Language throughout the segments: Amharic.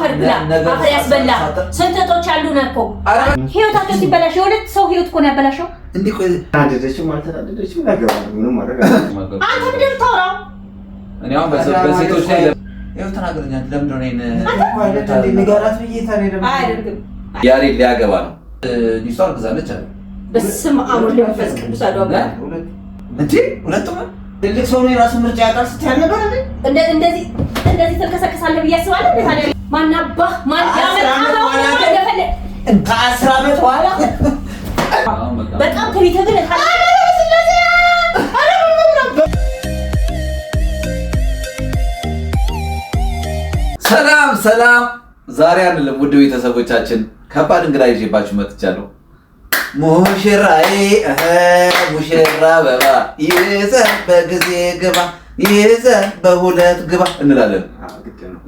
አፈር ብላ አፈር ያስበላ ስንቶች አሉ ነኮ ህይወታቸው ሲበላሽ የሁለት ሰው ህይወት እኮ ነው ያበላሸው እንዴ ቆይ ታደደችም አልተዳደደችም ነገር ምንም ማድረግ አንተ ምንድን ታወራው እኔ አሁን በሴቶች ላይ ይኸው ተናገረኛ ለምንድን ነው እኔ ንገራት ብዬ ታኔ ደግሞ አይደርግም ያሬድ ሊያገባ ነው ኒሷር ግዛለች አለ በስመ አብ ወወልድ ወመንፈስ ቅዱስ አዶጋ እንዴ ሁለቱም ትልቅ ሰው ነው የራሱ ምርጫ ያጣል ስትያል ነበር እንዴ እንደዚህ ተልከሰከሳለህ ብዬ አስባለሁ እንዴ ታዲያ ማናባ ማን ያመጣው እንደፈለ ከ10 ዓመት በኋላ በጣም ከሪተግለ ሰላም ዛሬ አይደለም ውድ ቤተሰቦቻችን ከባድ እንግዳ ይዤባችሁ መጥቻለሁ ሙሽራዬ ሙሽራ አበባ ይዘህ በጊዜ ግባ ይዘህ በሁለት ግባ እንላለን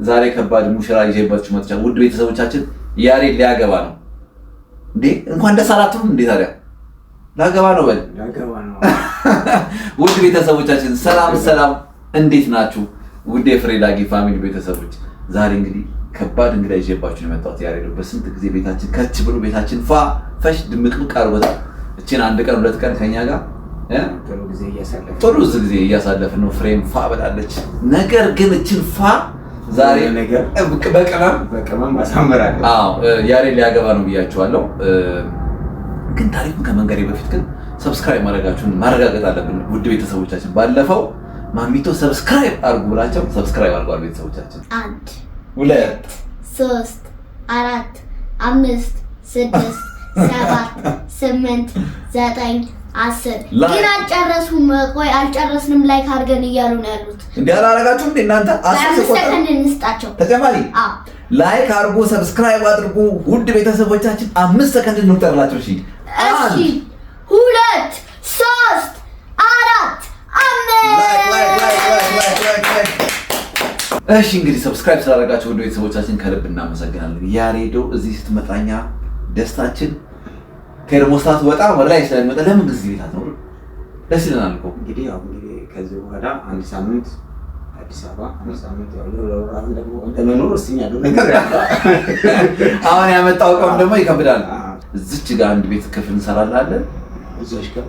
ዛሬ ከባድ ሙሽራ ይዤባችሁ መጥቻለሁ ውድ ቤተሰቦቻችን ያሬድ ሊያገባ ነው እንዴ እንኳን ደስ አላችሁም እንዴ ታዲያ ላገባ ነው በል ላገባ ነው ውድ ቤተሰቦቻችን ሰላም እንዴት ናችሁ ውድ የፍሬላጊ ፋሚሊ ቤተሰቦች ዛሬ እንግዲህ ከባድ እንግዳ ይዤባችሁ ነው የመጣሁት ያሬድ በስንት ጊዜ ቤታችን ከች ብሎ ቤታችን ፈሽ ድምቅምቅ አድርጎታል እቺን አንድ ቀን ሁለት ቀን ከኛ ጋር ጥሩ ጊዜ እያሳለፍን ነው ፍሬም ፋ ብላለች ነገር ግን እቺን ፋ ዛሬ ነገር በቅመም ማሳመራለሁ አዎ ያሬድ ሊያገባ ነው ብያችኋለሁ ግን ታሪኩን ከመንገሬ በፊት ግን ሰብስክራይብ ማድረጋችሁን ማረጋገጥ አለብን ውድ ቤተሰቦቻችን ባለፈው ማሚቶ ሰብስክራይብ አድርጉ ብላችሁ ሰብስክራይብ አድርጓል ቤተሰቦቻችን 1 2 3 4 5 6 7 8 9 10 ግን አልጨረሱም ቆይ አልጨረስንም ላይክ አድርገን እያሉ ነው ያሉት እንዴ አላረጋችሁም እንዴ እናንተ 10 ሰከንድ እንስጣቸው ተጨማሪ ላይክ አድርጉ ሰብስክራይብ አድርጉ ውድ ቤተሰቦቻችን 5 ሰከንድ እንውጣላችሁ እሺ 2 3 4 እሺ እንግዲህ ሰብስክራይብ ስላደረጋችሁ ውድ ቤተሰቦቻችን ከልብ እናመሰግናለን ያሬዶ እዚህ ስትመጣኛ ደስታችን ከርሞስታት ወጣ ወደ ላይ ስለሚመጣ ለምን እዚህ ቤት አትኖር ደስ ይለናል እኮ እንግዲህ ያው ከዚህ በኋላ አንድ ሳምንት አዲስ አበባ አንድ ሳምንት ያው ለራን ደግሞ እንደመኖር ወስኛለሁ ነገር አሁን ያመጣው ቀን ደግሞ ይከብዳል እዚች ጋር አንድ ቤት ክፍል እንሰራላለን እዛሽ ጋር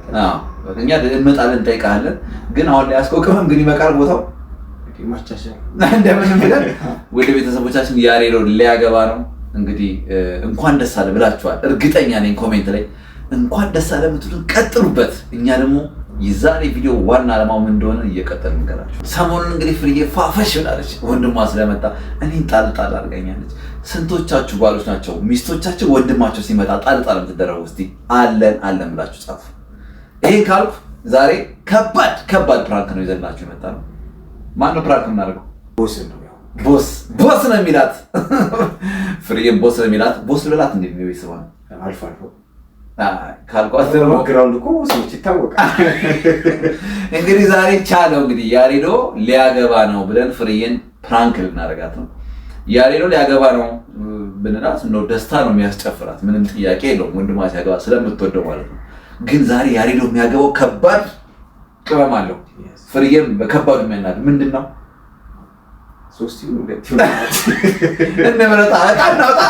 እኛ እንመጣለን እንጠይቃለን ግን አሁን ላይ አስቆቅመም ግን ይመቃል ቦታው ማቻሻል እንደምንም ብለን ወደ ቤተሰቦቻችን ያሬዶ ሊያገባ ነው እንግዲህ እንኳን ደስ አለ ብላችኋል እርግጠኛ ነኝ ኮሜንት ላይ እንኳን ደስ አለ የምትሉን ቀጥሉበት እኛ ደግሞ የዛሬ ቪዲዮ ዋና ዓላማው ምን እንደሆነ እየቀጠልን እንገራችሁ ሰሞኑን እንግዲህ ፍሬዬ ፋፈሽ ብላለች ወንድሟ ስለመጣ እኔን ጣልጣል አድርጋኛለች ስንቶቻችሁ ባሎች ናቸው ሚስቶቻቸው ወንድማቸው ሲመጣ ጣልጣል የምትደረጉ እስቲ አለን ብላችሁ ጻፉ ይሄን ካልኩ ዛሬ ከባድ ፕራንክ ነው ይዘላችሁ የመጣ ነው ማን ነው ፕራንክ የምናደርገው ቦስ ነው የሚላት ፍሬዬም ቦስ ነው የሚላት ቦስ ልበላት እንዴ ነው ይስባል አልፎ ካልኳት ደግሞ ግራውንድ እኮ ሰዎች ይታወቃል እንግዲህ ዛሬ ቻለው እንግዲህ ያሬዶ ሊያገባ ነው ብለን ፍሬዬን ፕራንክ ልናደርጋት ነው ያሬዶ ሊያገባ ነው ብንላት ነው ደስታ ነው የሚያስጨፍራት ምንም ጥያቄ የለውም ወንድሟ ሲያገባ ስለምትወደው ማለት ነው ግን ዛሬ ያሬዶ የሚያገባው ከባድ ቅመም አለው ፍሬዬም በከባዱ የሚያናድ ምንድነው ሶስት ሁለት እንደምረጣ አጣናውጣ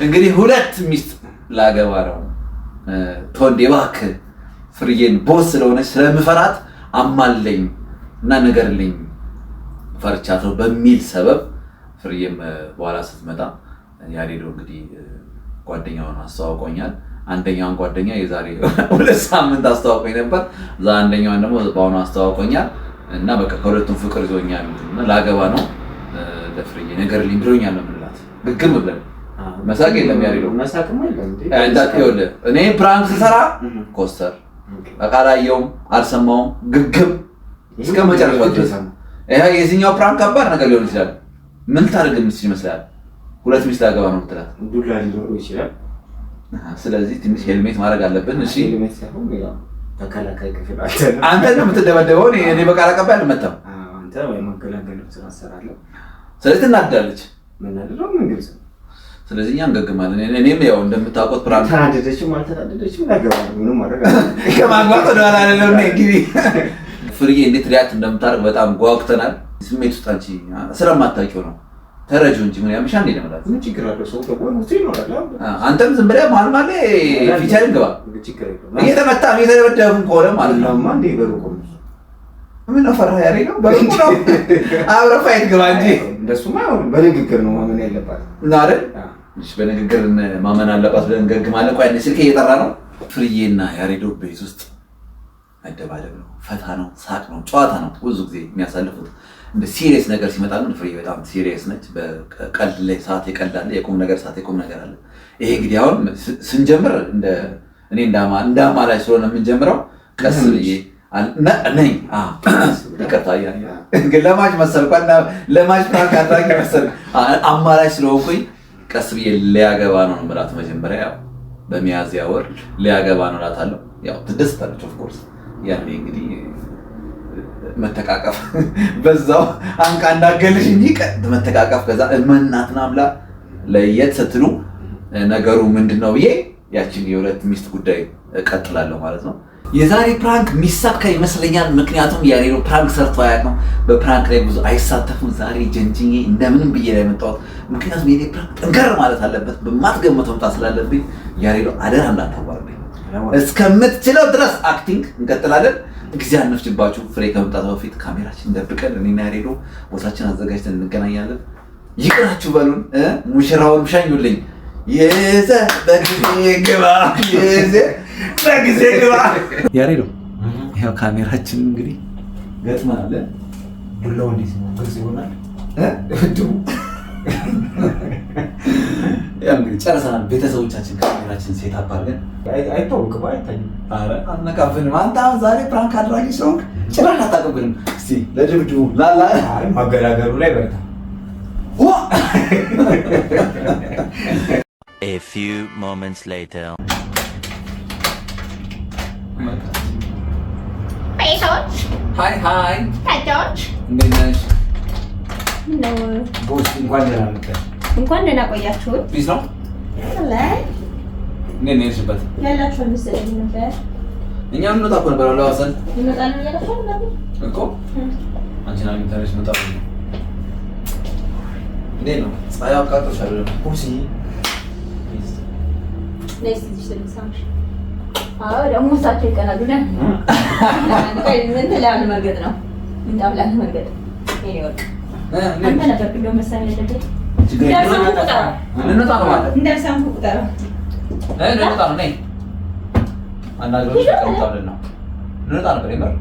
እንግዲህ ሁለት ሚስት ላገባ ነው ቶንዴ እባክህ ፍሬዬን ቦስ ስለሆነች ስለምፈራት አማለኝ እና ነገርልኝ ፈርቻት ነው በሚል ሰበብ ፍሬዬም በኋላ ስትመጣ ያሬዶ እንግዲህ ጓደኛውን አስተዋውቆኛል አንደኛውን ጓደኛ የዛሬ 2 ሳምንት አስተዋውቆኝ ነበር ዛ አንደኛውን ደግሞ በአሁኑ አስተዋውቆኛል እና በቃ ከሁለቱም ፍቅር ይዞኛል እና ላገባ ነው ለፍሬዬ ነገርልኝ ብሎኛል ነው የምንላት ግግም ብለን መሳቅ የለም ያሬዶ መሳቅም የለም እንዴ እንዳትየውል እኔ ፕራንክ ስሰራ ኮስተር አቃላየውም አልሰማውም ግግም እስከ መጨረሻው ድረስ ይሄ የዚህኛው ፕራንክ ከባድ ነገር ሊሆን ይችላል ምን ታደርግ ይመስላል ሁለት ሚስት ላገባ ነው የምትላት ዱላ ሊኖር ይችላል ስለዚህ ትንሽ ሄልሜት ማድረግ አለብን እሺ ሄልሜት ሳይሆን ሌላ ተከላካይ ክፍል አንተ ነው የምትደበደበው እኔ በቃላ ቀባይ አልመጣም አንተ ወይ መገላገል ትራሰራለህ ስለዚህ ትናደዳለች ምን አደረው ምን ግልጽ ስለዚህ እኛ እንገግማለን እኔም ያው እንደምታውቁት ፕራንክ ተናደደችም አልተናደደችም ላገባ ምንም ማድረግ ከማግባት ወደ ኋላ አይደለም እንግዲህ ፍሬዬ እንዴት ሪያክት እንደምታደርግ በጣም ጓጉተናል ስሜት ውስጥ አንቺ ስለማታውቂው ነው ተረጁ እንጂ ምን ያምሻ እንዴ ለማለት ምን ችግር አለው? ሰው ደግሞ ሙስሊም ነው አይደል? አንተም ዝም ብለህ ማል ፊቸሪንግ ግባ። እየተመታ እየተደበደብን ከሆነ ማለት ነው እንዴ በሩቁ ምን ፈራህ ያሬ ነው በሩቁ ነው አብረህ ፋይት ግባ እንጂ እንደሱማ አይሆንም። በንግግር ነው ማመን ያለባት እና አይደል? እሺ በንግግር ማመን አለባት ብለን እንገግማለን። ቆይ አንዴ ስልኬ እየጠራ ነው። ፍርዬና ያሬዶ ቤት ውስጥ መደባደብ ነው፣ ፈታ ነው፣ ሳቅ ነው፣ ጨዋታ ነው ብዙ ጊዜ የሚያሳልፉት። እንደ ሲሪየስ ነገር ሲመጣ ግን ፍርዬ በጣም ሲሪየስ ነች። በቀልድ ላይ ሰዓት ይቀልዳል፣ የቁም ነገር ሰዓት የቁም ነገር አለ። ይሄ እንግዲህ አሁን ስንጀምር እኔ እንዳማላች ስለሆነ የምንጀምረው ቀስ ብዬ ነኝ ይቅርታ ግን ለማች መሰልኩ ለማች ፕራንክ አድራጊ መሰልኩ አማላች ስለሆንኩኝ ቀስ ብዬ ሊያገባ ነው ምራት መጀመሪያ ያው በሚያዝያ ወር ሊያገባ ነው እላታለሁ። ያው ትደስታለች ኦፍኮርስ ያኔ እንግዲህ መተቃቀፍ በዛው አንቃ እንዳገልሽ እንጂ መተቃቀፍ ከዛ እመናትና አምላ ለየት ስትሉ ነገሩ ምንድነው ብዬ ያቺን የሁለት ሚስት ጉዳይ እቀጥላለሁ ማለት ነው። የዛሬ ፕራንክ ሚሳካ ይመስለኛል። ምክንያቱም ያሬዶ ፕራንክ ሰርቶ አያውቅም። በፕራንክ ላይ ብዙ አይሳተፉም። ዛሬ ጀንጅኜ እንደምንም ብዬ ላይ መጣሁት። ምክንያቱም የኔ ፕራንክ ጠንከር ማለት አለበት። በማትገመተው መምጣት ስላለብኝ ያሬዶ አደራ እንዳታዋርደኝ። እስከምትችለው ድረስ አክቲንግ እንቀጥላለን። ጊዜ አንፍጅባችሁ። ፍሬ ከመምጣቷ በፊት ካሜራችን ደብቀን እኔና ያሬዶ ቦታችን አዘጋጅተን እንገናኛለን። ይቅራችሁ በሉን። ሙሽራውን ሸኙልኝ። ይዘህ በጊዜ ግባ፣ ይዘህ በጊዜ ግባ። ያሬዶ ያው ካሜራችን እንግዲህ ገጥመናል። ዱላው እንዴት ነው? ግልጽ ይሆናል። ያው እንግዲህ ጨርሰናል። ቤተሰቦቻችን ካሜራችን ሴት አፕ አድርገን አይታወቅም፣ አይታይም። ኧረ አልነቃብንም። አንተ አሁን ዛሬ ፕራንክ አድራጊ ስለሆንክ ጭራሽ አታውቅብንም። እስኪ ለድብድቡ ላላ ማገላገሉ ላይ በርታ። A few moments later. ቤቶች ሃይ ሃይ ታጆች እንዴት ነሽ? ነው ቦስ እንኳን ደህና መጣሽ። እንኳን ደህና ቆያችሁን። ፒስ ነው ላይ እንዴት ነሽ? በት ያላችሁ መሰለኝ ነበር። እኛ ምን ወጣ እኮ ነበር አላዋሰን ይመጣሉ ያላችሁ ነበር እኮ አንቺና ሚታረሽ መጣ ነው። እንዴት ነው? ፀሐይ አቃጥሎሻል ቦሲ? ነይስ ትልሳሽ አዎ ደግሞ ሳቸው ይቀናሉ ነ ምን ትላል መንገድ ነው ምን ታብላል መንገድ ይሄ ወርቅ አንተ ነበር ብሎ መሳኝ ያለበት እንደርሳም ቁጠራ እንነጣ ነው ማለት እንደርሳም ቁጠራ እንነጣ ነው ነይ አናግሮሽ ተቀምጣለን ነው እንነጣ ነበር ይመር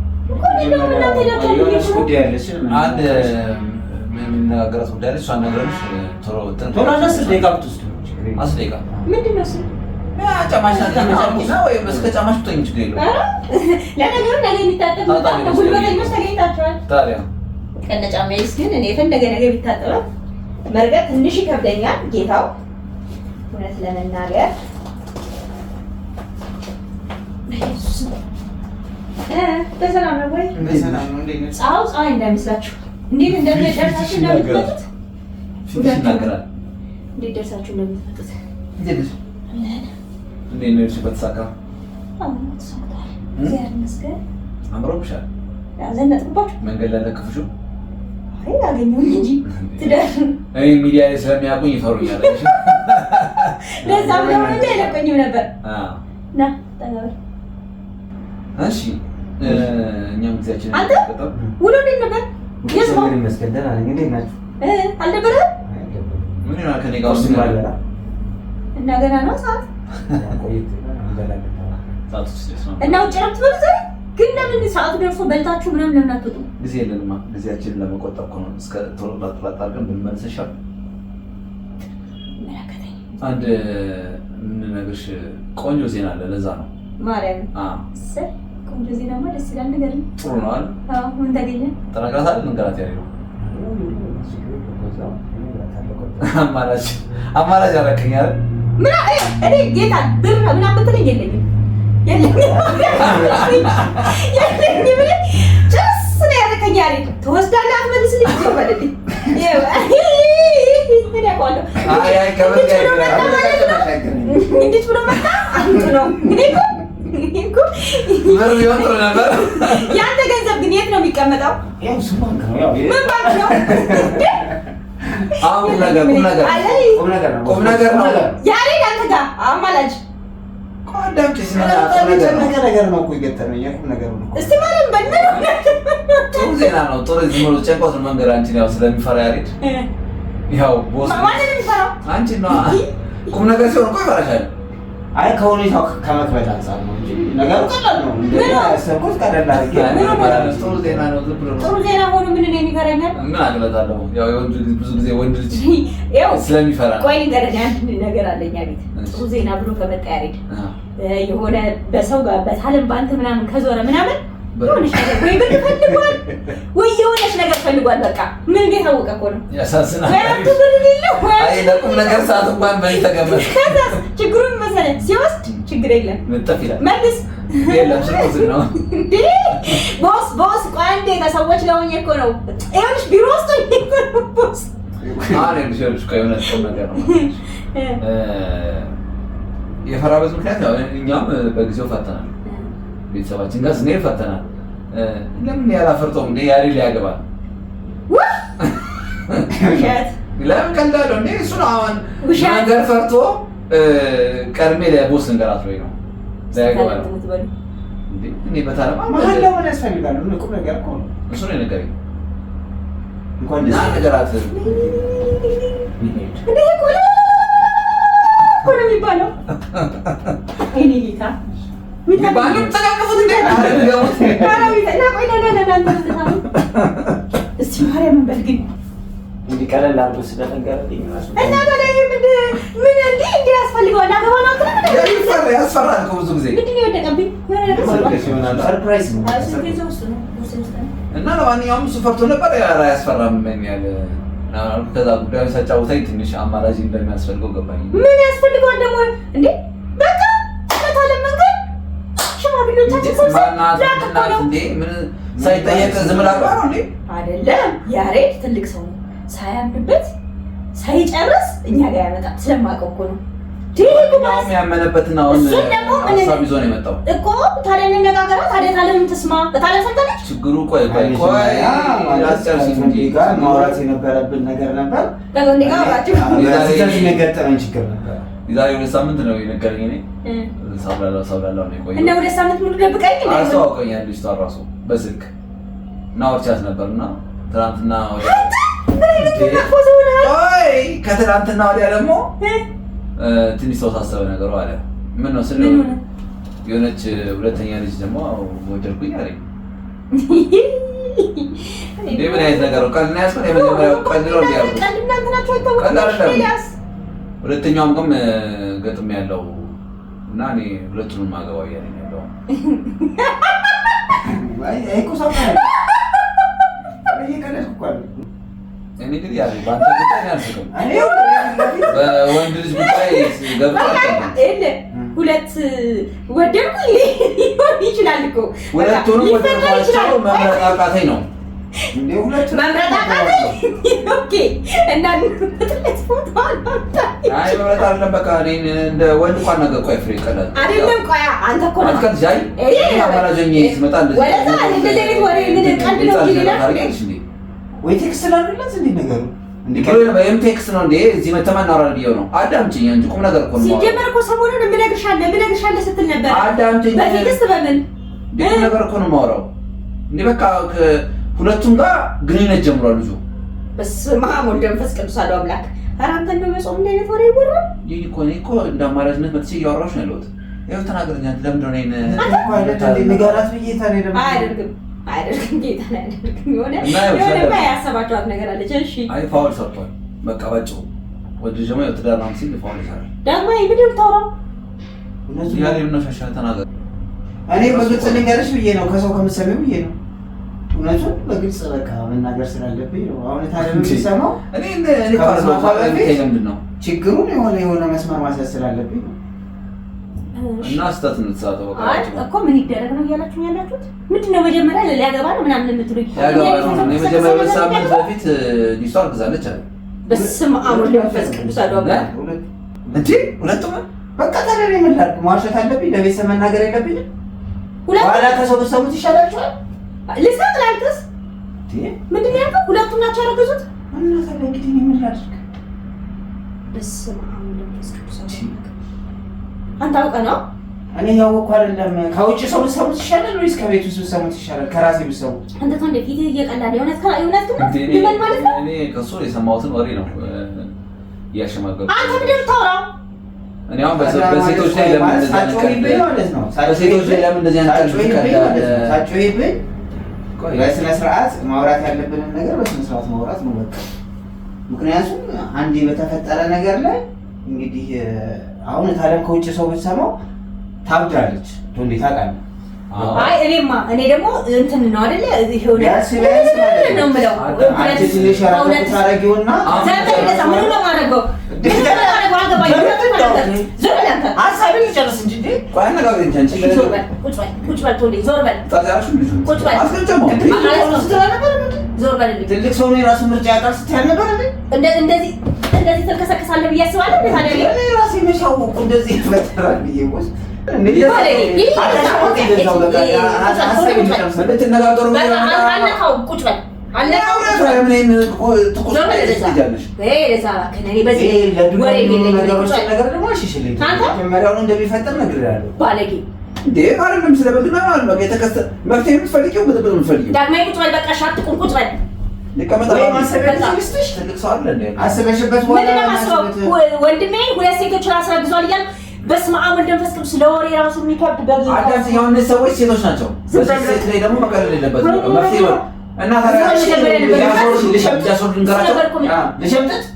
አንድ የምንነጋገራት ጉዳይ ላይ እሷን ነገሮች ቶሎ አስር ደቂቃ ብትወስድ ነው ችግር የለም። 10 ደቂቃ ምንድን ነው እሱ ጫማሽ ነው ወይ እስከ ጫማሽ ብትወኝ ችግር የለውም። ለነገሩ ነገ የሚታጠብ ጉልበተኞች ተገኝታችኋል። ታዲያ ከነ ጫማዬስ ግን እኔ የፈለገ ነገር ቢታጠበው መርገጥ ትንሽ ይከብደኛል። ጌታው እውነት ለመናገር በሰላም ነው ወይ? በሰላም ነው። እንዴት ነሽ? ፀሐይ እንዳይመስላችሁ እንዴት እንደምደርሳችሁ እንደምትመጡት ይናገራል። እንዴት ደርሳችሁ እንደምትመጡት እንዴት ነሽ? እንዴት ነው የሄድሽበት ሳካ? አሁን ተሰምቷል። እግዚአብሔር ይመስገን። አምሮብሻል። ያዘነጥባችሁ መንገድ ላይ ለክፉሽው? አይ አገኘሁኝ እንጂ ትዳር እኔ ሚዲያ ላይ ስለሚያውቁኝ ይፈሩኛል። ለዛ ብለው እንጂ አይለቀኝም ነበር። ና ተናገር። እሺ እኛም ጊዜያችንን አንተ ውሎ እንዴት ነበር? የስማ ምን ይመስገን ደህና ነኝ። እንዴት ናችሁ? አልነበረም? ምን ይሆናል ከኔ ጋር ቁርስ ባልበላ እና ገና ነው ሰዓት ቆይት እንበላለን። ሰዓት ውስጥ ነው እና ውጭ ነው የምትበሉት ዛሬ? ግን ለምን ሰዓቱ ደርሶ በልታችሁ ምናምን ለምን አትወጡም? ጊዜ የለንማ። ጊዜያችንን ለመቆጠብ እኮ ነው። እስከ ቶሎ ላጥላጥ አድርገን ብንመልስ ይሻላል። መላከተኝ አንድ የምንነግርሽ ቆንጆ ዜና አለ። ለዛ ነው ማርያም እሰይ ቆንጆ ዜናማ ደስ ይላል። ነገር ጥሩ ነው አይደል? አዎ ምን ተገኘ? ተነግራታለህ? እንገራት ያለው አማራጭ ያረከኝ አይደል? ምን እኔ ጌታ ብር ምናምን ብትለኝ የለኝም የለኝም ምን ጭስ ነው ያረከኝ አይደል? ትወስዳለህ አትመልስልኝ እንጂ በለልኝ ምን ያውቃለሁ። እንዴት ብሎ መጣ አንቱ ነው እኔ እኮ ብር ቢሆን ጥሩ ነበር። ያንተ ገንዘብ ግን የት ነው የሚቀመጠው? ያው ስማንክ ነው። ያው ምን ባንክ ነው? አሁን ቁም ነገር ነው። ያሬድ አንተ ጋር አማላጅ ነገር ነው እኮ የገጠመኝ የቁም ነገር ነው። እስቲ ማለት ጥሩ ዜና ነው። ጥሩ ዝምሮ ጨንቆት መንገድ አንቺን ያው ስለሚፈራ ያሬድ ያው ቦስ ማንን የሚፈራው አንቺ ነው። ቁም ነገር ሲሆን እኮ ይፈራሻል። አይ ከሁኔታው ከመክበድ አንፃር ነው እንጂ ነገሩ ቀላል ነው። እንደኛ ያሰብኩት ቀላል አድርጌ ጥሩ ዜና ነው። ዝም ብሎ ጥሩ ዜና ሆኖ ምን ነው የሚፈራኛል? ምን አግለታለሁ። ያው የወንድ ልጅ ብዙ ጊዜ ወንድ ልጅ ስለሚፈራ ቆይ ንገረኝ፣ አንድ ነገር አለኝ ቤት ጥሩ ዜና ብሎ ከመጣ ያሬድ የሆነ በሰው ጋር በታለም ባንተ ምናምን ከዞረ ምናምን የሆነች ነገር ወይ ብር ፈልጓል ወይ የሆነች ነገር ፈልጓል። በቃ ምን የታወቀ እኮ ነው። ያሳዝናል። አይ ለቁም ነገር ሰዓት እንኳን በይ ተገመተ። ከዛ ችግሩን መሰለህ ሲወስድ ችግር የለም ምጥፍ ይላል መልስ የለም ስለዚህ ነው እንዴ ቦስ ቆይ አንዴ ከሰዎች ጋር ሆኜ እኮ ነው ይኸውልሽ ቢሮ ውስጥ ቦስ አሬ ልጅ ቆይ የሆነ ጥሩ ነገር ነው የፈራበት ምክንያት ያው እኛም በጊዜው ፈተናል። ቤተሰባችን ጋር ስንሄድ ፈተናል። ለምን ያላፈርተውም እንዴ ያሬድ ሊያገባል ውሸት ለምን ቀልዳለሁ እንዴ እሱ ነው አሁን ነገር ፈርቶ ቀድሜ ለቦስ ንገራት ወይ ነው ሊያገባል እንዴ እኔ በታለማ ማን ለምን ያስፈልጋል? ቁም ነገር እኮ ነው እሱ ነው የነገረኝ። እንኳን ነገራት እንዴ እኮ ነው የሚባለው እኔ ጌታ ባሉ ተቃቀፉት እንዴ አረጋውት አራዊት እና ቆይ እስቲ ማርያም በልግኝ እንዴ ቀለል አድርጎ ስለተንገረልኝ ራሱ እና ታዲያ ምን እንዴ ያስፈልገዋል? አገባ ነው አትልም ያስፈራል እኮ ብዙ ጊዜ ምንድን ነው የወደቀብኝ? ሰርፕራይዝ ነው እና ለማንኛውም እሱ ፈርቶ ነበር። ያስፈራም ያለ ከዛ ጉዳዩ ሳጫውታኝ ትንሽ አማላጅ እንደሚያስፈልገው ገባኝ። ምን ያስፈልገዋል ደግሞ እንዴ? በቃ ለታለም መንገድ ሽማግሌዎቻችን ሰብሰብ እንዴ ምን ሳይጠየቅ ዝም ብላ ነው እንዴ? አይደለም ያሬድ ትልቅ ሰው ነው። ሳያምንበት ሳይጨርስ እኛ ጋር ያመጣል። ስለማውቀው እኮ ነው ማንኛውም ያመነበትን አሁን ሀሳብ ይዞ ነው የመጣው እኮ። ታዲያ እንነጋገራ። ታዲያ ታለም ትስማ። ታለም ሰምታለች። ችግሩ ቆይ ያስጨርስ እንጂ ጋር ማውራት የነበረብን ነገር ነበር። ከጎንዴ ጋር አውራችሁ የገጠመን ችግር ነበር። የዛሬ 2 ሳምንት ነው የነገረኝ። እኔ ሳብላላው ነው ቆይ እና 2 ሳምንት ሙሉ ደብቀኝ እንዴ? አስተዋውቀኛል ልጅቷ እራሱ በስልክ እና ወርቻት ነበርና ትናንትና ወዲያ ከትናንትና ወዲያ ደግሞ ትንሽ ሰው ሳሰበ ነገሩ አለ። ምን ነው ስለ የሆነች ሁለተኛ ልጅ ደግሞ ወደድኩኝ አለኝ። እንዴ ምን አይነት ነገር ነው? ቀልና ያስቆን የመጀመሪያው ቀን ነው እንዴ? ቀልና እንትናቸው አይታወቅም። ሁለተኛውም ግን ገጥም ያለው እና እኔ ሁለቱንም ማገባው ያለኝ ያለው አይ እኮ ሰው እኔ ግን ያለ ባንተ ጉዳይ ያልኩኝ በወንድ ልጅ ጉዳይ ገብቷል። ሁለት ወደድኩኝ ሊሆን ይችላል እኮ ሁለቱንም ወደድኳቸው መምረጣጣቴ ነው እንዴ? ሁለቱ መምረጣጣቴ ኦኬ። እና ትልቅ ፎቶ አይ መምረጥ አይደለም በቃ እኔ እንደ ወንድ እንኳን ነገር ቆይ ፍሬ ቀላል አይደለም። ቆይ አንተ እኮ ነው አትከት ጃይ አማራጀኝ ይመጣ እንደዚህ ወለታ እንደዚህ ወሬ ምን ቀልድ ነው ይላል ወይ ቴክስት ላድርግለት እንዴ ነገሩ እንዴ ከሌላ በእም ቴክስት ነው እንዴ? እዚህ መተማን ነው አራዲዮ ነው። አዳምጪኝ እንጂ ቁም ነገር እኮ ነው። ሲጀመር እኮ ሰሞኑን እምነግርሻለሁ ስትል ነበር። አዳምጪኝ በቴክስት በምን ቁም ነገር እኮ ነው የማወራው እንዴ? በቃ ሁለቱም ጋር ግንኙነት ጀምሯል ልጁ። በስመ አብ ወወልድ ወመንፈስ ቅዱስ አሐዱ አምላክ። ኧረ አንተ እንደው በጾም እንደ አይነት ወሬ ይወራል? ይሄ እኮ እንደ አማራጭነት መጥቼ እያወራሁሽ ነው ያለሁት። ይኸው ተናገረኝ። አንተ ለምንድን ነው እኔን ንገራት ብዬ ታዲያ ደግሞ አይደርግም ጌታ ላይ አይደርግም። የሆነ ያሰባችኋት ነገር አለች። እሺ አይ ፋውል ሰርቷል። በቃ ባጭው ወደ ጀማ የትዳር ነው ሲል ፋውል ይሰራል። ደግሞ ምንድን ታወራው? እነዚህ ያለ ነው ሻሻ ተናገር። እኔ በግልጽ ልንገርሽ ብዬ ነው ከሰው ከምትሰሚው ብዬ ነው። እውነቱን በግልጽ በቃ መናገር ስላለብኝ ነው። አሁን ታዲያ የምትሰማው እኔ ምንድን ነው ችግሩን የሆነ መስመር ማስያዝ ስላለብኝ ነው። እና ስህተት ነው የተሳተው። በቃ እኮ ምን ይደረግ ነው እያላችሁ ያላችሁት? ምንድን ነው መጀመሪያ ሊያገባ ነው ምናምን የምትሉኝ? ያገባ ነው። የመጀመሪያው ሳምንት በፊት ሊስቷ አርግዛለች አለ። በስመ አብ ወወልድ ወመንፈስ ቅዱስ አሐዱ አምላክ። እንዴ ሁለቱም በቃ ታዲያ ምን ላድርግ? ማዋሸት አለብኝ? ለቤተሰብ መናገር የለብኝም? በኋላ ከሰው ብትሰሙት ይሻላችኋል። ልሳት ላልቅስ? ምንድን ነው ያልከው? ሁለቱም ናቸው ያረገዙት? እና ታዲያ እንግዲህ እኔ ምን ላድርግ? በስመ አብ ወመንፈስ ቅዱስ። አንተ አውቀህ ነው? እኔ ያወቅኩ አይደለም። ከውጭ ሰው ብትሰሙት ይሻላል ወይስ ከቤት ውስጥ ብትሰሙት ይሻላል? ከራሴ ብትሰሙት። አንተ ተው እንደ ፊትህ እየቀላል የእውነት ምን ማለት ነው? እኔ ከእሱ የሰማሁትን ወሬ ነው እያሸማቀቁ። አንተ ምንድን ነው የምታወራው? እኔ አሁን በሴቶች ላይ ለምን እንደዚህ ሳጮህብኝ ማለት ነው። በሴቶች ላይ ለምን እንደዚህ ሳጮህብኝ በስነ ስርዓት ማውራት ያለብንን ነገር በስነ ስርዓት ማውራት ነው በቃ። ምክንያቱም አንዴ በተፈጠረ ነገር ላይ እንግዲህ አሁን ታለም ከውጭ ሰው ብትሰማው ታብዳለች። እንዴት ታውቃለህ? አይ እኔ ደግሞ እንትን ነው አይደለ ይሄው ነው ነው የምለው። አንቺ ትንሽ ያረጋግጥ ታረጊውና ዘንተ እንደዛ ምን ነው ማረገው? ሀሳብን ልጨርስ እንጂ እንዴ ቆይ አነጋግረኝ አንቺ ቁጭ በል ቶሎ ዞር በል ቁጭ በል ዞር በል ትልቅ ሰው ነው የራሱ ምርጫ ያውቃል ስትል ነበር እንዴ እንደዚህ ተልከሰከሳለህ ብዬ አስባለሁ። ታዲያ እኔ ራሴ መሻወቁ እንደዚህ ይፈጠራል ብዬ ወስ እንደሚፈጠር ነግሬሃለሁ። ባለጌ አይደለም ስለበግና መፍትሄ የምትፈልጊው ዳግማዊ ቁጭ በል በቃ ሻትቁም ቁጭ በል አስበሽበት ወንድሜ ሁለት ሴቶችን አስረግዟል እያልኩ በስመ አብ ወወልድ ወመንፈስ ቅዱስ ለወሬ ራሱ የሚከብድ በግ አዳንስ የሆነ ሰዎች ሴቶች ናቸው። ሴት ላይ ደግሞ መቀለል የለበትም። መፍትሄ ነው እና ታዲያ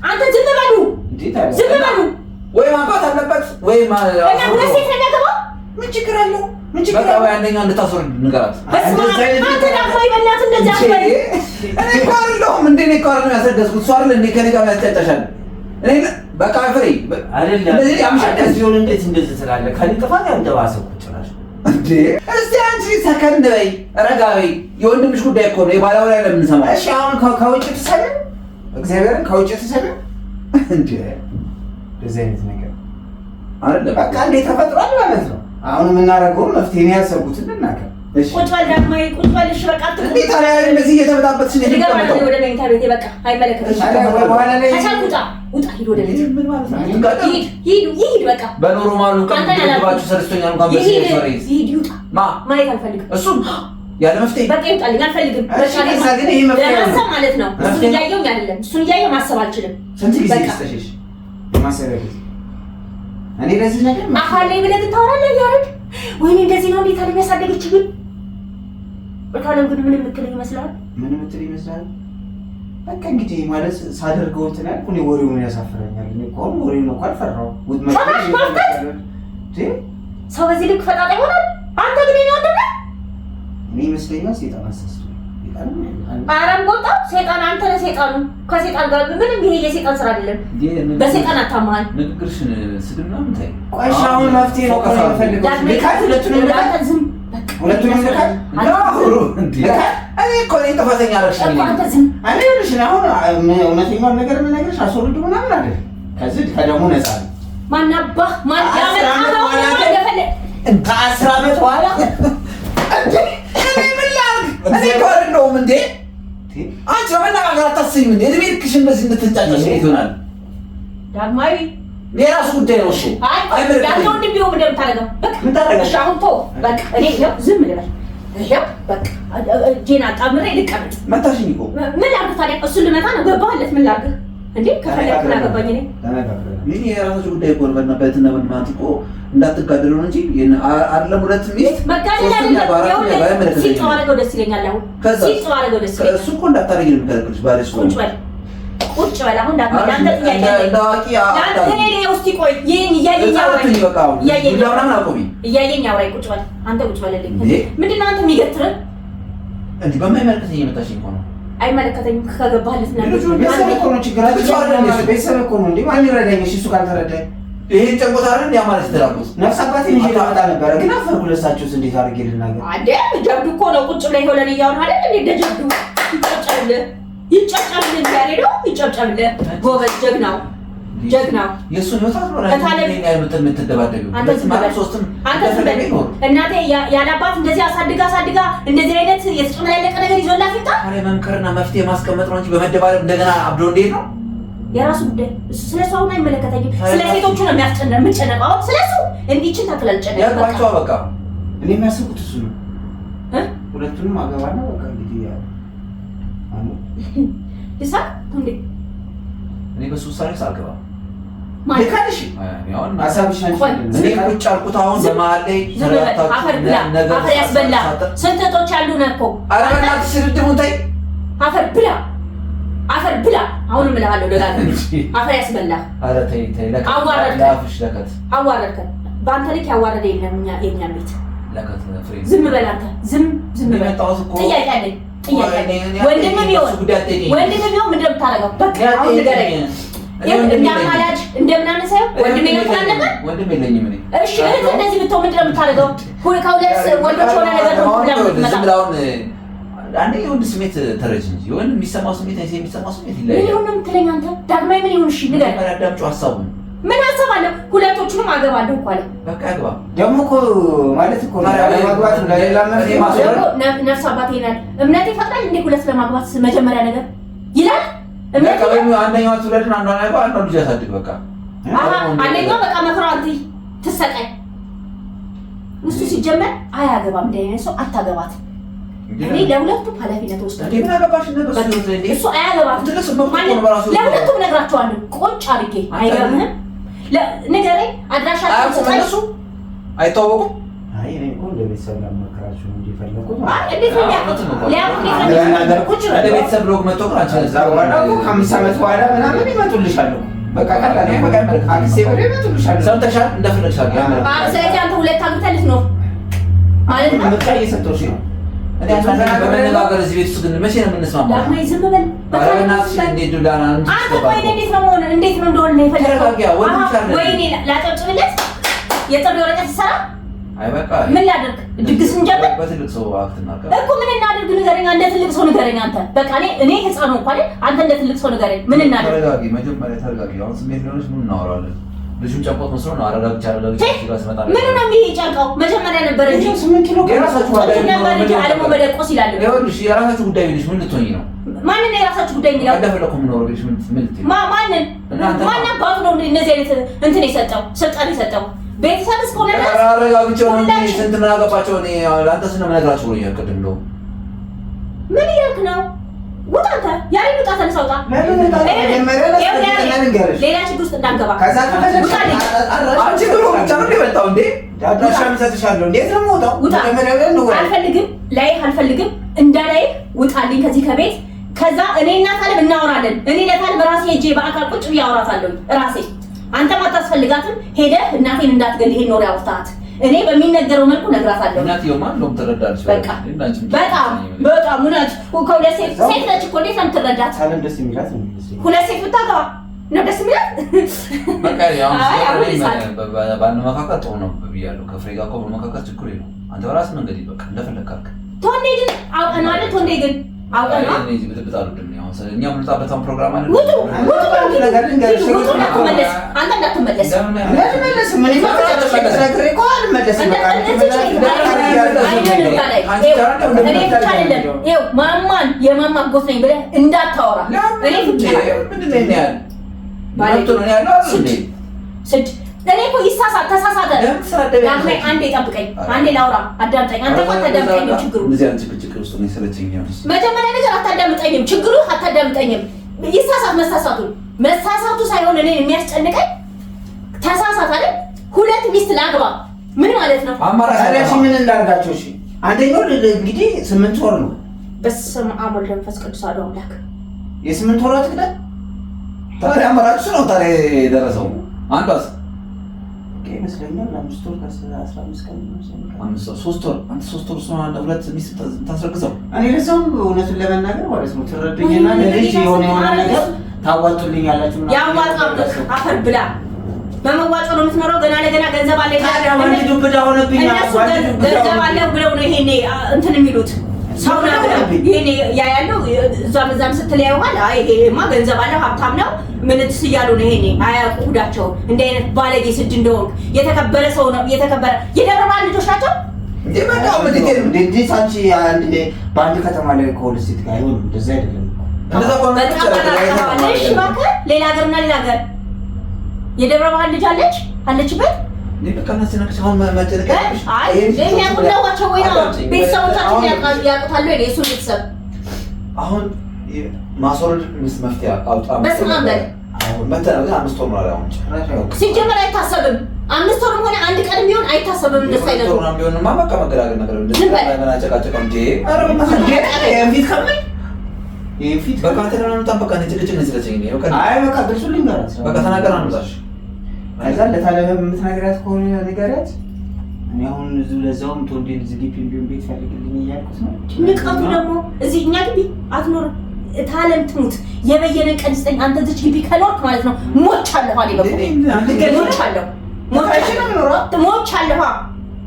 አንተ ዝም በሉ ወይ ማንባት አለበት ወይ ሁለት ሴት ነገባ ምን ችግር አለው? ምን ችግር አለው? ወይ አንደኛ እንድታስወርድ ንገራት። አንተ ዳግማ ይበላት እንደዚህ አትበል። እኔ እኮ አይደለሁም እንዴ እኔ እኮ አይደለም ያስረዳስኩት እሱ አይደል እንዴ ከኔ ጋር ያስጨጫሻል። እኔ በቃ ፍሬ አይደለም ሲሆን እንዴት እንደዚህ ትላለህ? ከኔ ጥፋት ያንተባሰው ቁጭራሽ እንዴ እስቲ አንቺ ሰከንድ በይ ረጋ በይ። የወንድምሽ ጉዳይ እኮ ነው የባላው ላይ ለምን ሰማው? እሺ አሁን ከውጭ ተሰማኝ እግዚአብሔርን ከውጭ ተሰማኝ እንዴ እንደዚህ አይነት ነገር አይደለም። በቃ እንዴ ተፈጥሯል ማለት ነው። አሁን የምናደርገው መፍትሄ ነው ያሰብኩት ልናገር። እሺ ቁጭ በል ዳግማዊ ቁጭ በል። እሺ በቃ እንዴ ታዲያ እንደዚህ እየተበጣበጥሽ ነው የምትቀመጠው? ወደ መኝታ ቤቴ በቃ አይመለከትሽም። በኋላ ላይ ውጣ ሂድ ወደ ቤት ምን ማለት ነው? ሂድ በቃ በኖርማሉ ቀምባችሁ ሰርስተኛ እንኳን በዚህ ፈሬስ ሂድ ይውጣ። ማየት አልፈልግም። እሱም ያለ መፍትሄ በቃ ይውጣልኝ አልፈልግም። ለማሰብ ማለት ነው። እሱን እያየሁኝ አይደለም። እሱን እያየሁ ማሰብ አልችልም። ስንት ጊዜ ይስተሽሽ ማሰብ ያለሽ እኔ ለዚህ ነገር አፋለኝ ብለህ ታወራለህ ያረድ ወይኔ እንደዚህ ነው እንዴት አለ የሚያሳደገችኝ በታለም ግን ምን የምትለኝ ይመስላል? ምን የምትለኝ ይመስላል? በቃ እንግዲህ ማለት ሳደርገው እንትን ያልኩ እኔ ወሬው ምን ያሳፍረኛል? እኔ እኮ ወሬው ነው ካልፈራው ሰው በዚህ ልክ ፈጣጣ ይሆናል። አንተ ግን እኔ ወደደ እኔ ይመስለኛል ሴጣን አሰስቶ አረም ወጣ ሴጣን አንተ ነህ ሴጣኑ። ከሴጣን ጋር ምንም ይሄ የሴጣን ስራ አይደለም። በሴጣን አታማኝ ንግግርሽን ስድብ ነው ምን ታይ? ቆይ አሁን መፍትሄ ነው እኮ የምፈልገው። ልካት ሁለቱንም ልካት ዝም ሁለቱንም ልካት እኔ እኮ ነኝ ጥፋተኛ አደረግሽኝ። አንተ ዝም እኔ ልሽ አሁን እውነተኛውን ነገር የምነግርሽ አስወርዱ ምናምን አይደል። ከዚህ ከደሙ ነፃ ነው። ማናባህ ማን ያመጣው እንደፈለ ከ10 ዓመት በኋላ እኔ ምን ላድርግ? እኔ እኮ አይደለሁም እንዴ አንቺ በመናገር አታስቢም እንዴ? እድሜ ልክሽን በዚህ እንድትንጫጫሽ ይሆናል። ዳግማዊ የራሱ ጉዳይ ነው እሱ። አይ ያለው እንደሚሆን እንደምታረጋው በቃ ምን ታረጋሽ? አሁን ተው በቃ እኔ ይሄው ዝም ልበል። ይሄው በቃ ጄና ጣምሬ ልቀመጥ። መታሽኝ እኮ ምን ላድርግ ታዲያ? እሱን ልመታ ነው ገባህለት? ምን ላድርግ እንዴ? ከፈለክ ምን አገባኝ እኔ ምን የራሳችሁ ጉዳይ እኮ ነው። በእናትህና በእናት እኮ እንዳትጋደሉ ነው እንጂ አይደለም ሁለት ሚስት መጋደል አይደለም። ሲጨዋለገው ደስ ይለኛል። አሁን ሲጨዋለገው ደስ ይለኛል። እሱ እኮ እንዳታረጊ ነው የምከለክልሽ ባለሽ ነው። ቁጭ በል አሁን እንዳንተ ጥያቄ እንዳዋቂ አንተ እኔ ውስጥ ቆይ ይሄን እያየኝ አውራኝ እያየኝ አውራኝ ቁጭ በል አንተ ቁጭ በልልኝ። ምንድነው አንተ የሚገትረን እንዴ? በማይመለከተኝ እየመጣሽኝ እኮ ነው። አይመለከተኝም። ከገባህለት ነው ቤተሰብ እኮ ነው ችግራችን። ቤተሰብ እኮ ነው እንዴ? ማን ይረዳኝ? እሱ ካልተረዳኝ ይሄን ጨንቆት አይደል ያ ማለት ተራቁት ነፍስ አባቴን ይዤ ልመጣ ነበረ፣ ግን አፈርኩ። ለሳቸውስ እንዴት አድርጌ ልናገር? አንዴ ጀብዱ እኮ ነው ቁጭ ብለህ ይሆነን እያወራህ አይደል እንዴ? ጀብዱ ይጨብጨብልህ ይጨብጨብልህ ያሬ ነው ይጨብጨብልህ። ጎበዝ ጀግናው ጀግና የሱን ህይወት ነው የምትደባደቢው። እናቴ ያላባት እንደዚህ አሳድጋ እንደዚህ አይነት የተጨማለቀ ነገር ይዞላት ይጣ። አሬ መምከርና መፍትሄ ማስቀመጥ ነው እንጂ በመደባደብ እንደገና አብዶ እንዴት ነው የራሱ ጉዳይ። ስለሱ አሁን አይመለከተኝም። ስለ ሴቶቹ ነው የምጨነቀው። ስለሱ እንዲችን ታክላልጨነቀ ያልኳቸው በቃ እኔ የሚያስቡት እሱ ነው። ሁለቱንም አገባና በቃ እንግዲህ ይሳቅ እንዴ እኔ በሱ ውሳኔ ሳልገባ ማይካልሽ አሁን ሀሳብሽ አንቺ እኔ ቁጭ አልኩት። አሁን በመሀል ላይ አፈር ያስበላ ስንት እህቶች ያሉን እኮ። ኧረ በእናትሽ ስድድሙን ተይ። አፈር ብላ አሁንም እልሃለሁ ደጋግሜ አፈር ያስበላ። ኧረ ተይ አዋረድከን። በአንተ ልክ ያዋረደ የለም የእኛን ቤት። ለከት ፍሬ ዝም በል አንተ ዝም በል። ጥያቄ አለኝ ወንድም ቢሆን ምንድን ነው የምታደርገው? በቃ አሁን ንገረኝ። እንዳማላጅ እንደምናምን ሳይሆን ወንድሜ ነው ትላለህ። ወንድም የለኝም እኔ። እሺ እህት እንደዚህ ብትሆን ምንድን ነው የምታደርገው? ከሁለት ወንዶች ሆነ ነገር ነው ዝም አንዴ የወንድ ስሜት ተረጅ እንጂ የወንድ የሚሰማው ስሜት የሚሰማው ስሜት ይለያል። ምን ይሁን ነው የምትለኝ አንተ? ዳግማዊ ምን ይሁን? እሺ ንገረኝ። አዳምጪው ሀሳቡን። ምን ሀሳብ አለ? ሁለቶቹንም አገባለሁ እኮ አለ። በቃ አግባ። ደግሞ እኮ ማለት እኮ ለማግባት ለሌላ ነፍስ አባቴ ይላል። እምነቴ ይፈቅዳል እንዴ ሁለት ለማግባት መጀመሪያ ነገር ይላል። በቃ ወይ አንደኛው ትውለድና አንዷ ልጅ ያሳድግ። በቃ አንደኛው በቃ መክሮ አንተ ትሰቃይ። እሱ ሲጀመር አያገባም። እንደ አይነት ሰው አታገባት። እኔ ለሁለቱም ኃላፊነት ወስዳለሁ። ምን አገባሽ ነገር እሱ አያገባም። ለሁለቱም ነግራቸዋለሁ ቁጭ አድርጌ። አይገርምህም? ንገረኝ አድራሻቸውን ስጠይሱ አይተዋወቁም። አይ እኔ እኮ እንደ ቤተሰብ ላማክራችሁ እንጂ ፈለኩት። እንዴት ነው ቤተሰብ ብሎግ መጥቶ ከአምስት ዓመት በኋላ ምናምን ይመጡልሻል። በቃ ሰምተሻል? እንደፈለግሻል። ስለዚህ አንተ ሁለት አግብተህ ልትኖር ማለት ነው። ምርጫ እየሰጠሁሽ ነው። እኔ በመነጋገር እዚህ ቤት ውስጥ ግን መቼ ነው የምንስማማው? ዳግማዊ ዝም በል። አንተ ቆይ እንዴት ነው መሆን እንዴት ነው እንደሆነ ነው የፈለገው? ወይኔ ላጨብጭብለት የጥሪ ወረቀት ይሰራ። አይ በቃ ምን ላድርግ? ድግስ እንጀምር በትልቅ ሰው አክትና እኮ ምን እናድርግ? ንገረኝ። እንደ ትልቅ ሰው ንገረኝ አንተ። በቃ እኔ ህፃን እንኳን አንተ እንደ ትልቅ ሰው ንገረኝ። ምን እናድርግ? ተረጋጊ። መጀመሪያ ተረጋጊ። አሁን ስሜት ሊሆንሽ ምን እናወራለን? ልጁን ጨምቆት መስሎ ነው። አረጋግቻ ምን ነው የሚጨንቀው? መጀመሪያ ነበር እንጂ 8 ኪሎ የራሳችሁ ጉዳይ ነበር እንጂ አለሙ በደቆስ ይላል። ይኸውልሽ የራሳችሁ ጉዳይ ልጅ ምን ልትሆኚ ነው? ማንን የራሳችሁ ጉዳይ የሚለው እንደፈለኩ ምን ነው ልጅ ምን ልትይ ማንን ባቱ ነው እንደዚህ አይነት እንትን የሰጠው ስልጣን የሰጠው ቤተሰብ እስከሆነ ድረስ አረጋግቻ ነው እንጂ ስንት ምን አገባቸው? እኔ ለአንተስ ነው የምነግራችሁ ነው ያልከድም ነው። ምን እያልክ ነው? ውጣ አንተ ያሬድ ውጣ፣ ተነሳ ውጣ። ሌላ ችግር ውስጥ እንዳንገባ አንቺ ብሎ ብቻ ነው የመጣው እንዴ? አድራሻም ሰጥሻለሁ። እንዴት ነው የምወጣው? አልፈልግም እንዳላይ ውጣልኝ ከዚህ ከቤት። ከዛ እኔና ታለም እናወራለን። እኔ ለታለም ራሴ ሄጄ በአካል ቁጭ ብዬ አወራታለሁ ራሴ። አንተም አታስፈልጋትም። ሄደህ እናቴን እንዳትገል ይሄን ኖር ያውጣት። እኔ በሚነገረው መልኩ ነግራታለሁ። እናትየው ማን ነው ተረዳልሽ? በቃ በጣም እውነት ከሁለት ሴት ነች እኮ እንዴት ነው የምትረዳት? ታለም ደስ የሚላት ነው። ሁለት ሴት ብታገባ ነው ደስ የሚላት። በቃ ያው ባንመካከር ጥሩ ነው ብያለሁ። ከፍሬ ጋር እኮ በመካከር ችግር የለውም። አንተ በራስህ መንገድ በቃ እንደፈለግህ አድርግ። ቶንዴ ግን አውቀናል። ቶንዴ ግን አውቀናል። እኔ ብጥብጥ አልወድም። አሁን እኛ የምንጣበታውን ፕሮግራም አለ። ውጡ ነገር ልንገርሽ፣ እንዳትመለስ አንተ እንዳትመለስ። ምን ማማን የማማ ጎት ነኝ ብለህ እንዳታወራ። እኔ እኮ ይሳሳት ተሳሳተ። ዳግማዊ አንዴ ጠብቀኝ፣ አንዴ ላውራ፣ አዳምጠኝ። አንተ እኮ አታዳምጠኝም። ችግሩ መጀመሪያ ነገር አታዳምጠኝም። ችግሩ አታዳምጠኝም። ይሳሳት መሳሳቱ ሳይሆን እኔ የሚያስጨንቀኝ ተሳሳት አይደል? ሁለት ሚስት ላግባ ምን ማለት ነው? አማራጭ ምን እንዳርጋቸው? እሺ አንደኛው እንግዲህ 8 ወር ነው። በስመ አብ ወወልድ ወመንፈስ ቅዱስ አሐዱ አምላክ። የ8 ወራት ቅደም ታዲያ አማራጭ ነው ታዲያ የደረሰው አንዷስ ይመስለኛል 5 ወር ከ15 ቀን ነው። 3 ወር አንተ 3 ወር ነው አንተ ሁለት ሚስት ታስረግዘው። እኔ ለሰው እውነቱን ለመናገር ማለት ነው ትረዱኝና ለልጅ የሆነ ነገር ታዋጡልኛላችሁ ማለት ያዋጣው አፈር ብላ በመዋጮ ነው የምትኖረው። ገና ለገና ገንዘብ አለ ወንድ ዱብዳ ሆነብኝ። ገንዘብ አለ ብለው ነው ይሄኔ እንትን የሚሉት ሰው ነው ይሄኔ ያያለው እዛም ስትል ያዩሃል። አይ ይሄማ ገንዘብ አለው ሀብታም ነው ምንትስ እያሉ ነው። ይሄኔ አያውቁ ጉዳቸው እንደ አይነት ባለጌ ስድ እንደሆነ የተከበረ ሰው ነው። የተከበረ የደረባ ልጆች ናቸው። የመጣው እንዴ ሳንቺ አንድ በአንድ ከተማ ላይ ኮልስት ጋር አይሆንም። እንደዛ አይደለም። ሌላ ሀገርና ሌላ ሀገር የደብረ ብርሃን ልጅ አለችበት። ቤተሰቦቻችን ያውቁታሉ። የእሱ ቤተሰብ አሁን ማስወረድ መፍትሄ አውጣ ሲጀመር አይታሰብም። 5 ወርም ሆነ አንድ ቀን ቢሆን አይታሰብም። እንደሱ አይነቱ የምትነግራት ከሆነ ንገሪያት። እኔ አሁን ለዛውም ተወንዴን ዝግቢ ቢሆን ቤት ፈልግልኝ እያልኩት ነው። ንቀቱ ደግሞ እዚህ እኛ ግቢ አትኖርም። ታለም ትሙት የበየነ ቀን ስጠኝ። አንተ እዚህ ግቢ ከኖርክ ማለት ነው ሞቻለሁ አለ በቃ ሞቻለሁ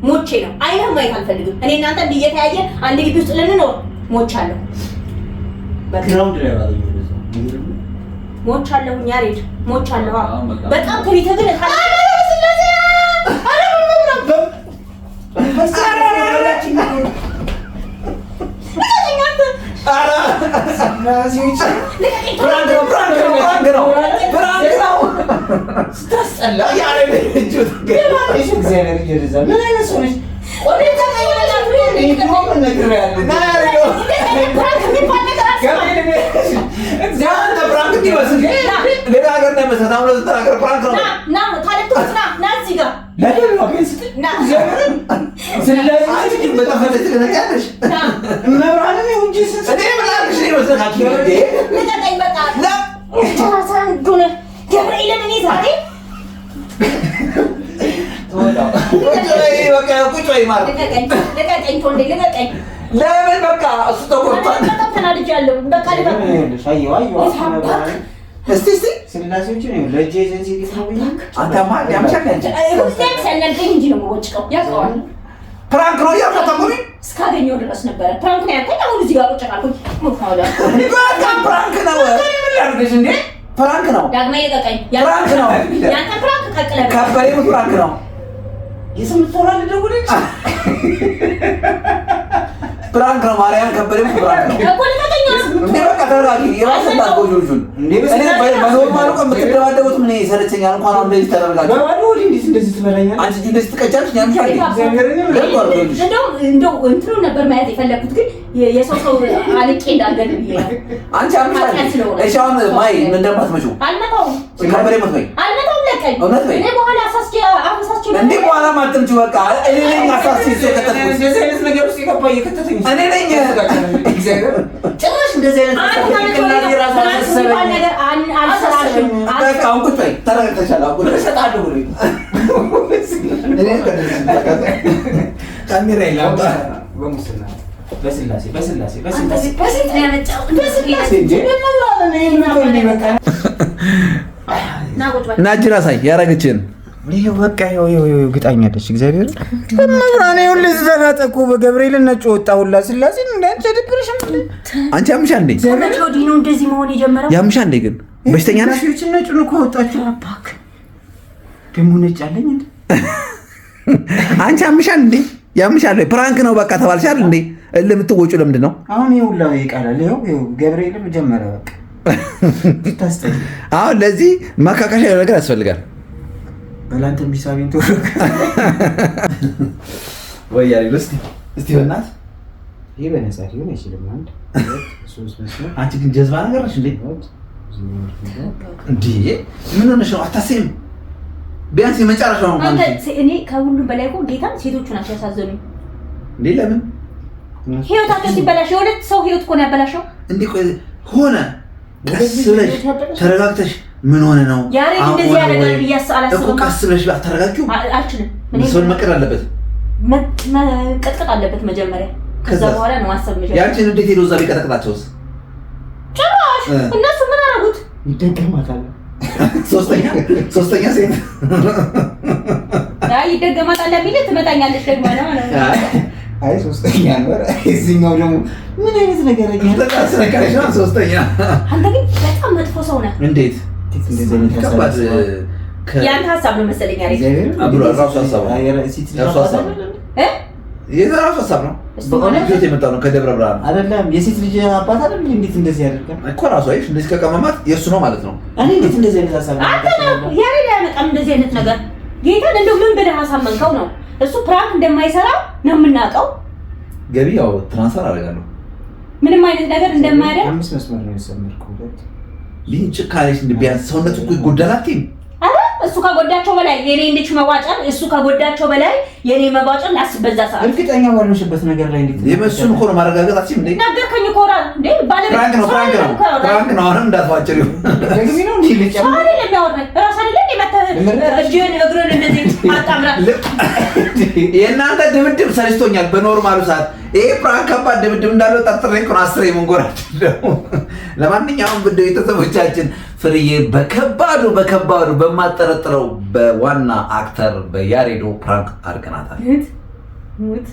ሞቼ ነው። አይነህ ማየት አልፈልግም። እኔ እናንተ እየተያየ አንድ ግቢ ውስጥ ልንኖር ሞቻለሁ። ግራውንድ ላይ ባለው ሞቻለሁ ያሬድ ሞቻለሁ። በጣም ከቤተ ግን ለምን በቃ እሱ ተቆጣ። ተናድጃለሁ። በቃ እስቲ ስላሴዎች ነው ለጄ ሴንሲቲቭ ነው ብያክ አንተ ማን ያምሻል እንጂ ሁሌም ሰነገኝ እንጂ ነው ወጭቀው ያውቀዋል። ፕራንክ ነው ያፈታኩኝ እስካገኘው ድረስ ነበረ ፕራንክ ነው ያልከኝ። አሁን እዚህ ጋር ቁጭ ካልኩኝ ሞፋውላ በቃ ፕራንክ ነው። ምን ያርግሽ እንዴ? ፕራንክ ነው። ዳግማ ይቀቀኝ። ፕራንክ ነው። ያንተ ፕራንክ ቀቅለ ከበሬ ፕራንክ ነው። የስምት ወራል ደውልኝ ፕራንክ ነው። ማርያም ከበደም ፕራንክ ነው። እንዴ በቃ ተረጋጊ። የራስህ ታቆጆጁን እንዴ በኖርማል ቀን የምትደባደቡት ምን ይሰለቸኛል። እንኳን አሁን እንደዚህ ተደረጋችሁ በባዶ ወዲ እንደዚህ ትበላኛለህ። አንቺ እንደዚህ ትቀጫለሽ። ያምሻል እንደው እንትኑ ነበር ማለት የፈለኩት ግን የሰው አልቄ እንዳልገል ብዬ አንቺ አምሻል። እሺ አሁን ማይ ምን እንደማትመጪው አልመጣሁም። ከበሬ መጥበይ አልመጣሁም። ለቀኝ እውነት በይ እኔ በኋላ አሳስቼ እንዴ በኋላ ማጥምጪ በቃ እኔ ነኝ አሳስቼ ከተተኩ እንደዚህ አይነት ነገር ውስጥ የገባ እየከተተኝ እኔ ነኝ እግዚአብሔር ጭራሽ እንደዚህ አይነት ነገር አልሰራሽም። በቃ አሁን ቁጭ በይ ተረጋግተሻል። አሁን እሰጣለሁ ብሎ እኔ ካሜራ ይላውጣ በሙስና በስላሴ ናጅራ ሳይ ያረጋችን ይሄ በቃ ይሄው ግጣኛለች። እግዚአብሔር መብራኔ ሁሉ ዘናጠቁ በገብርኤል ነጭ ወጣውላ ስላሴ እንዳንቺ ድብርሽ አንቺ ያምሻ እንዴ? ዘመድ ወዲ ነው እንደዚህ መሆን የጀመረው። ያምሻ እንዴ? ግን በሽተኛ ነሽ? ነጭ ነጭ ነው ወጣችሁ። አባክ ደሞ ነጭ አለኝ እንዴ? አንቺ ያምሻ እንዴ? ያምሻ እንዴ? ፕራንክ ነው በቃ ተባልሽ አይደል እንዴ? ለምትወጪው ለምንድን ነው? አሁን ይኸውላ ይቃላል። ይኸው ገብርኤልም ጀመረ በቃ ታስጠይ። አሁን ለዚህ ማካካሻ ነገር ያስፈልጋል። በላንተ ቢሳቢን ተወረከ ወይ ያሪው እስቲ በእናትህ ይሄ በነፃ ሊሆን አይችልም። አንድ ሶስት መስመር አንቺ ግን ጀዝባ ነገር ነሽ እንዴ? እንዴ ምን ሆነሽ ነው? አታስይም ቢያንስ የመጨረሻው ነው ማለት ነው። እኔ ከሁሉም በላይ እኮ ጌታን ሴቶቹ ናቸው ያሳዘኑኝ። እንዴ ለምን ህይወታቸው ሲበላሽ የሁለት ሰው ህይወት እኮ ነው ያበላሸው። እንዴ ሆነ ቀስ ብለሽ ተረጋግተሽ ምን ሆነ ነው ያሬ እንደዚህ ያደርጋል ብያስ አላስብም እኮ ቀስ ብለሽ አታረጋጊው። አልችልም። ሰውን መቀጥ አለበት መቀጥቀጥ አለበት መጀመሪያ። ከዛ በኋላ ነው ማሰብ መጀመሪያ። ያንቺን እንዴት ሄዶ እዛ ቢቀጠቅጣቸውስ? ጭራሽ እነሱ ምን አደረጉት? ይደገማታል። ሶስተኛ ሴት አይ ይደገማታል ለሚል ትመጣኛለሽ ደግሞ ነው። አይ ሶስተኛ ነው። እዚህኛው ደግሞ ምን አይነት ነገር አስረካሽ ነው ሶስተኛ። አንተ ግን በጣም መጥፎ ሰው ነህ። እንዴት ከባድ ያንተ ሀሳብ ነው መሰለኝ አይደል? ራሱ ሀሳብ ነው የራሱ ሀሳብ ነው። በእውነት ጆት የመጣ ነው ከደብረ ብርሃን አይደለም። የሴት ልጅ አባት አይደል? እንዴት እንደዚህ ያደርጋል እኮ ራሱ አይሽ እንደዚህ ከቀመማት የእሱ ነው ማለት ነው። እኔ እንዴት እንደዚህ አይነት ሀሳብ ነው ያሬ ያመጣም እንደዚህ አይነት ነገር ጌታን እንደው ምን ብለህ አሳመንከው ነው? እሱ ፕራንክ እንደማይሰራ ነው የምናውቀው። ገቢ ያው ትራንስፈር አደርጋለሁ ምንም አይነት ነገር እንደማያደርግ 5 መስመር ነው የሰመርኩት። ሊን ጭካኔሽ ቢያንስ ሰውነቱ እኮ ይጎዳላት። አረ እሱ ከጎዳቸው በላይ የኔ እንድች መዋጫን እሱ ከጎዳቸው በላይ የኔ መዋጫን ላስበዛ ሰዓት እርግጠኛ ባልሆንሽበት ነገር ላይ እንዴት የመሱን እኮ ነው ማረጋገጣችን እንዴ? ነገርከኝ እኮ ራ እንዴ ባለ ፍራንክ ነው አሁንም እንዳትዋጭሪ ደግሜ ነው እንዴ ልጨም አረ ለሚያወራኝ ራስ አይደለ እጅህን እግርን እንደዚህ አጣምራ የእናንተ ድብድብ ሰልችቶኛል። በኖርማሉ ሰዓት ይሄ ፍራንክ ከባድ ድብድብ እንዳለው ጠርጥሬ እኮ ነው 10 የመንጎራችን ደግሞ። ለማንኛውም ውድ ቤተሰቦቻችን ፍርዬ በከባዱ በማጠረጥረው በዋና አክተር በያሬዶ ፕራንክ አድርገናታል። ሙት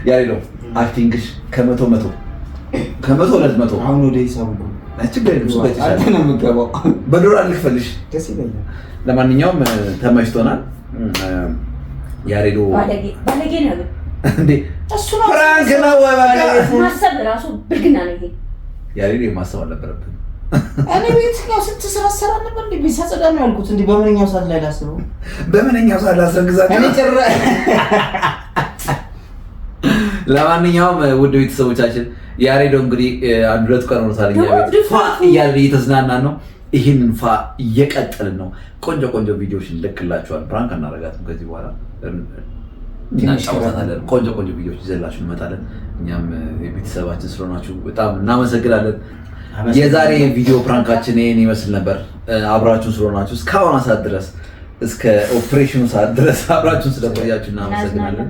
ያሬዶ አክቲንግሽ ከመቶ 200 አሁን ወደ ሂሳቡ በዶላር ልክፈልሽ። ደስ ይለኛል። ለማንኛውም ተመችቶናል። ያሬዶ ባለጌ ነው እንዴ? እሱ ነው ፍራንክ ነው ማሰብ ራሱ ብልግና ነው። ይሄ ያሬዶ የማሰብ አልነበረብን። እኔ ቤትኛው ስትሰራሰራ ነበር እንዴ? ቢሳጸዳ ነው ያልኩት እንዴ? በምንኛው ሰዓት ላይ ላስበው? በምንኛው ሰዓት ላስረግዛት? እኔ ጭራ ለማንኛውም ውድ ቤተሰቦቻችን ያሬዶ እንግዲህ 1-2 ቀን ሆኖታል እኛ ቤት ፋ እያልን እየተዝናናን ነው። ይህንን ፋ እየቀጠልን ነው። ቆንጆ ቪዲዮዎችን ልክላችኋል። ፕራንክ አናረጋትም ከዚህ በኋላ እናጫወታለን። ቆንጆ ቪዲዮዎች ይዘላችሁ እንመጣለን። እኛም የቤተሰባችን ስለሆናችሁ በጣም እናመሰግናለን። የዛሬ ቪዲዮ ፕራንካችን ይሄን ይመስል ነበር። አብራችሁን ስለሆናችሁ እስካሁን ሰዓት ድረስ እስከ ኦፕሬሽኑ ሰዓት ድረስ አብራችሁን ስለቆያችሁ እናመሰግናለን።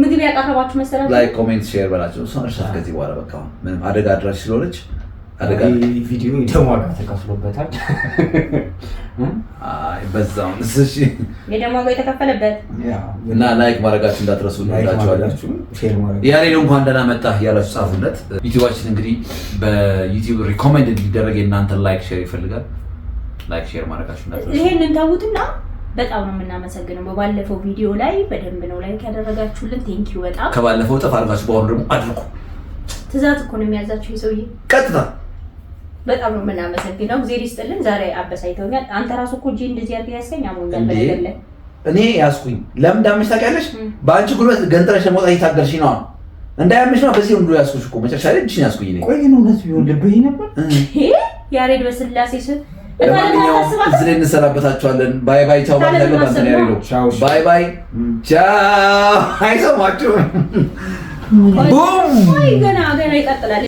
ምግብ ያቀረባችሁ መሰለኝ ላይክ፣ ኮሜንት፣ ሼር በላችሁ። እሷ ከዚህ በኋላ በቃ ምንም አደጋ አድራሽ ስለሆነች አደጋ ቪዲዮ ደሞ ዋጋ ተከፍሎበታል። በዛው እሺ የደሞ ዋጋ የተከፈለበት እና ላይክ ማድረጋችሁ እንዳትረሱ። እንወዳችኋለን። ያሬዶ እንኳን ደህና መጣህ ያላችሁ ጻፉለት። ዩቲዩባችን እንግዲህ በዩቲዩብ ሪኮሜንድድ ሊደረግ የእናንተን ላይክ ሼር ይፈልጋል። ላይክ ሼር ማድረጋችሁ እንዳትረሱ። ይሄንን ታውትና በጣም ነው የምናመሰግነው። በባለፈው ቪዲዮ ላይ በደንብ ነው ላይክ ያደረጋችሁልን። ቴንኪዩ በጣም ከባለፈው ጥፍ አድርጋችሁ በአሁኑ ደግሞ አድርጉ። ትእዛዝ እኮ ነው የሚያዛችሁ ሰውዬ ቀጥታ። በጣም ነው የምናመሰግነው። እግዚአብሔር ይስጥልን። ዛሬ አበሳይተውኛል። አንተ ራሱ እኮ እንደዚህ አድርገህ ያስከኝ አሞኛል። በነገርህ እኔ ያስኩኝ ለምን እንዳመሽ ታውቂያለሽ? በአንቺ ጉልበት ገንጥረሽ ለመውጣት እየታገልሽ ነው። እንዳያምሽ ነው በዚህ ሁሉ ያስኩሽ እኮ መጨረሻ ላይ እጅሽን ያስኩኝ እኔ። ቆይ ነው እውነት ቢሆን ልብህ ነበር ያሬድ በስላሴ ስም። ለማንኛውም እዚህ ላይ እንሰናበታችኋለን። ባይ ባይ ቻው። ባይ ባይ ቻው። አይሰማችሁም? ቡም ገና ይቀጥላል።